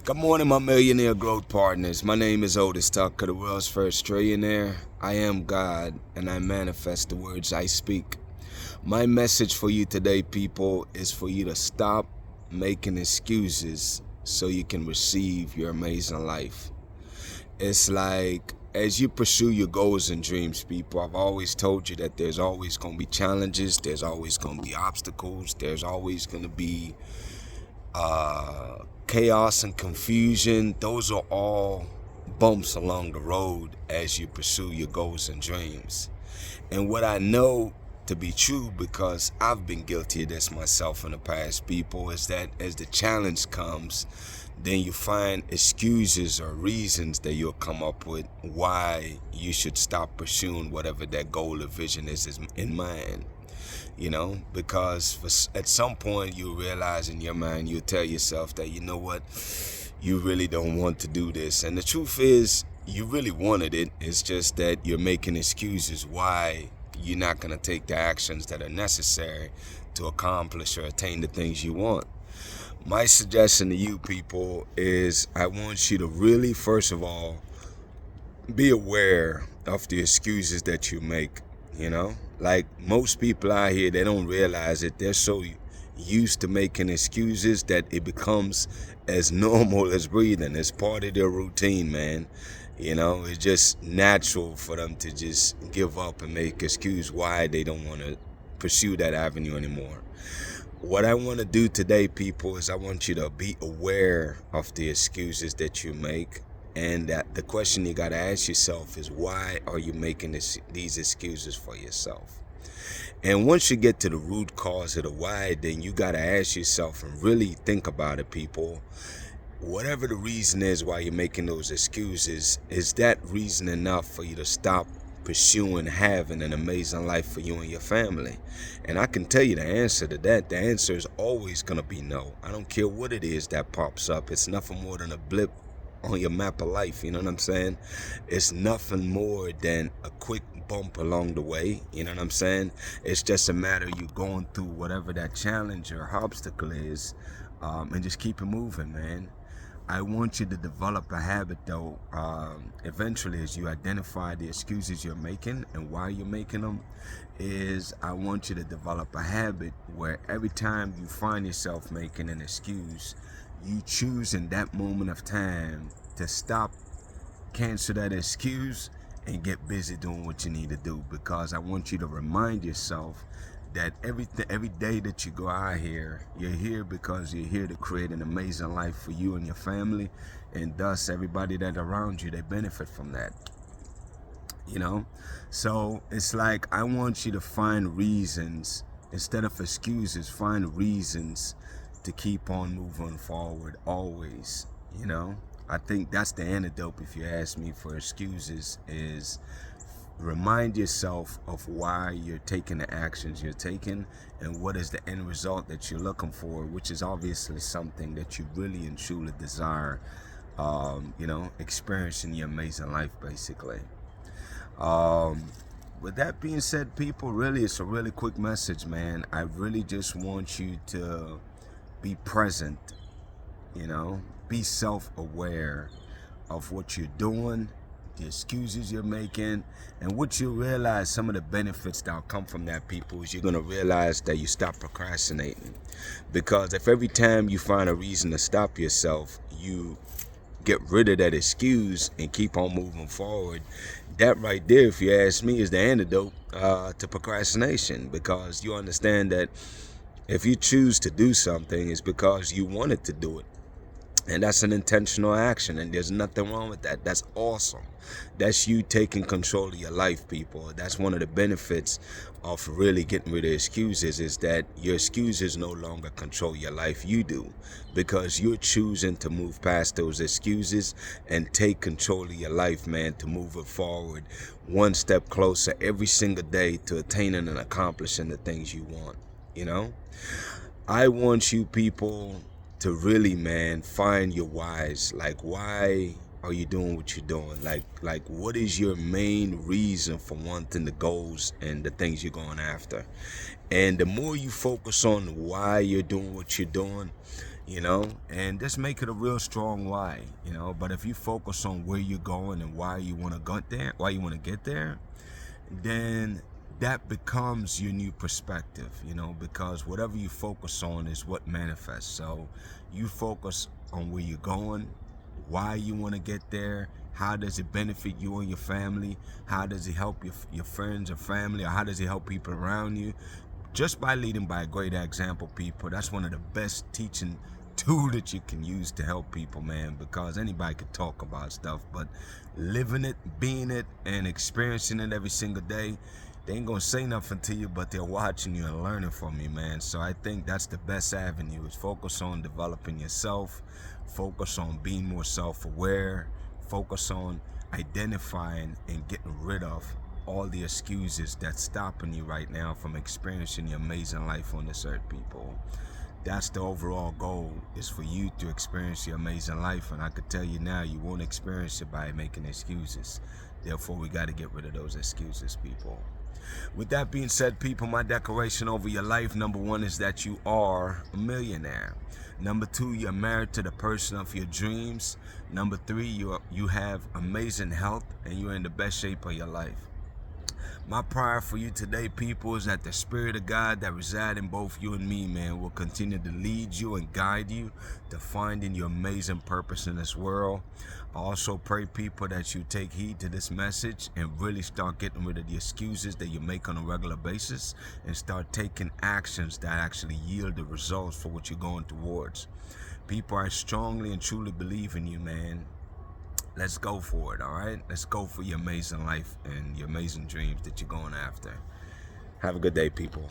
Good morning, my millionaire growth partners. My name is Otis Tucker, the world's first trillionaire. I am God, and I manifest the words I speak. My message for you today, people, is for you to stop making excuses so you can receive your amazing life. It's like, as you pursue your goals and dreams, people, I've always told you that there's always going to be challenges, there's always going to be obstacles, there's always going to be chaos and confusion. Those are all bumps along the road as you pursue your goals and dreams. And what I know to be true, because I've been guilty of this myself in the past, people, is that as the challenge comes, then you find excuses or reasons that you'll come up with why you should stop pursuing whatever that goal or vision is in mind. Because at some point you realize in your mind, you tell yourself that, you know what, you really don't want to do this. And the truth is, you really wanted it. It's just that you're making excuses why you're not going to take the actions that are necessary to accomplish or attain the things you want. My suggestion to you people is I want you to really, first of all, be aware of the excuses that you make. Like most people out here, they don't realize it. They're so used to making excuses that it becomes as normal as breathing. It's part of their routine, man. It's just natural for them to just give up and make excuse why they don't want to pursue that avenue anymore. What I want to do today, people, is I want you to be aware of the excuses that you make. And that the question you got to ask yourself is, why are you making these excuses for yourself? And once you get to the root cause of the why, then you got to ask yourself and really think about it, people. Whatever the reason is why you're making those excuses, is that reason enough for you to stop pursuing having an amazing life for you and your family? And I can tell you the answer to that. The answer is always going to be no. I don't care what it is that pops up. It's nothing more than a blip on your map of life. You know what I'm saying? It's nothing more than a quick bump along the way. You know what I'm saying? It's just a matter of you going through whatever that challenge or obstacle is, and just keep it moving, man. I want you to develop a habit, though, eventually, as you identify the excuses you're making and why you're making them, is I want you to develop a habit where every time you find yourself making an excuse, you choose in that moment of time to stop, cancel that excuse, and get busy doing what you need to do. Because I want you to remind yourself that every day that you go out here, you're here because you're here to create an amazing life for you and your family, and thus everybody that around you, they benefit from that. So it's like, I want you to find reasons instead of excuses. Find reasons to keep on moving forward always. I think that's the antidote, if you ask me, for excuses, is remind yourself of why you're taking the actions you're taking and what is the end result that you're looking for, which is obviously something that you really and truly desire, experiencing your amazing life, basically. With that being said, people, really, it's a really quick message, man. I really just want you to be present, be self-aware of what you're doing, the excuses you're making, and what you realize, some of the benefits that'll come from that, people, is you're going to realize that you stop procrastinating. Because if every time you find a reason to stop yourself, you get rid of that excuse and keep on moving forward, that right there, if you ask me, is the antidote to procrastination. Because you understand that if you choose to do something, it's because you wanted to do it. And that's an intentional action, and there's nothing wrong with that. That's awesome. That's you taking control of your life, people. That's one of the benefits of really getting rid of excuses, is that your excuses no longer control your life. You do, because you're choosing to move past those excuses and take control of your life, man, to move it forward one step closer every single day to attaining and accomplishing the things you want. I want you people to really, man, find your whys. Like, why are you doing what you're doing? Like what is your main reason for wanting the goals and the things you're going after? And the more you focus on why you're doing what you're doing, you know, and just make it a real strong why, you know. But if you focus on where you're going and why you want to get there, then that becomes your new perspective, you know, because whatever you focus on is what manifests. So you focus on where you're going, why you want to get there, how does it benefit you and your family, how does it help your friends or family, or how does it help people around you. Just by leading by a great example, people, that's one of the best teaching tool that you can use to help people, man, because anybody could talk about stuff, but living it, being it, and experiencing it every single day, they ain't gonna say nothing to you, but they're watching you and learning from you, man. So I think that's the best avenue, is focus on developing yourself, focus on being more self-aware, focus on identifying and getting rid of all the excuses that's stopping you right now from experiencing your amazing life on this earth, people. That's the overall goal, is for you to experience your amazing life. And I could tell you now, you won't experience it by making excuses. Therefore, we got to get rid of those excuses, people. With that being said, people, my declaration over your life, number 1 is that you are a millionaire. Number 2, you're married to the person of your dreams. Number 3, you have amazing health and you're in the best shape of your life. My prayer for you today, people, is that the Spirit of God that resides in both you and me, man, will continue to lead you and guide you to finding your amazing purpose in this world. I also pray, people, that you take heed to this message and really start getting rid of the excuses that you make on a regular basis and start taking actions that actually yield the results for what you're going towards. People, I strongly and truly believe in you, man. Let's go for it, all right? Let's go for your amazing life and your amazing dreams that you're going after. Have a good day, people.